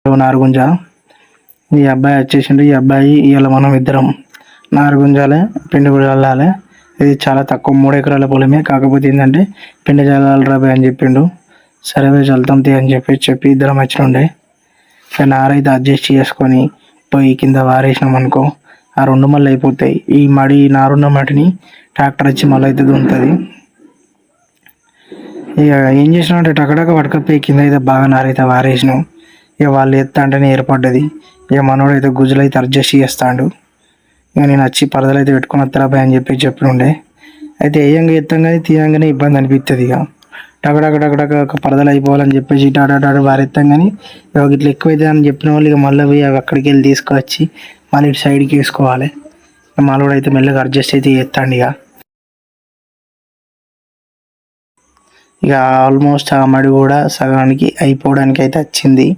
నారుగుంజ. ఈ అబ్బాయి వచ్చేసిండు. ఈ అబ్బాయి ఇవాళ మనం ఇద్దరం నారుగుంజాలే పిండి కూడా చల్లాలి. ఇది చాలా తక్కువ 3 ఎకరాల పొలమే. కాకపోతే ఏంటంటే పిండి చల్లాలి రాబాయ్ అని చెప్పిండు. సరే పోయి చల్లుతాం తీ అని చెప్పి ఇద్దరం వచ్చినుండే. నారైతే అడ్జస్ట్ చేసుకొని పోయి కింద వారేసినాం అనుకో, ఆ 2 మళ్ళీ అయిపోతాయి. ఈ నారున్న మట్టిని ట్రాక్టర్ వచ్చి మళ్ళీ అయితే దున్నుతుంది. ఇక ఏం చేసినా అంటే టకటక పడకపోయి కింద అయితే బాగా నారైతే వారేసినాం. ఇక వాళ్ళు ఎత్తా అంటేనే ఏర్పడ్డది. ఇక మనోడు అయితే గుజ్జులు అయితే అడ్జస్ట్ చేస్తాడు. ఇక నేను వచ్చి పరదలు అయితే పెట్టుకుని వస్తారాబాయ్ అని చెప్పినుండే. అయితే వేయంగా ఎత్తాం కానీ తీయంగానే ఇబ్బంది అనిపిస్తుంది. ఇక టకటక పరదలు అయిపోవాలని చెప్పేసి టాటా వారెత్తాం కానీ ఇట్లా ఎక్కువైతే అని చెప్పిన వాళ్ళు ఇక మళ్ళీ పోయి అవి అక్కడికి వెళ్ళి తీసుకువచ్చి మళ్ళీ ఇటు సైడ్కి వేసుకోవాలి. మనోడు అయితే మెల్లగా అడ్జస్ట్ అయితే చేస్తాండి. ఇక ఆల్మోస్ట్ ఆ మడి కూడా సగానికి అయిపోవడానికి అయితే వచ్చింది.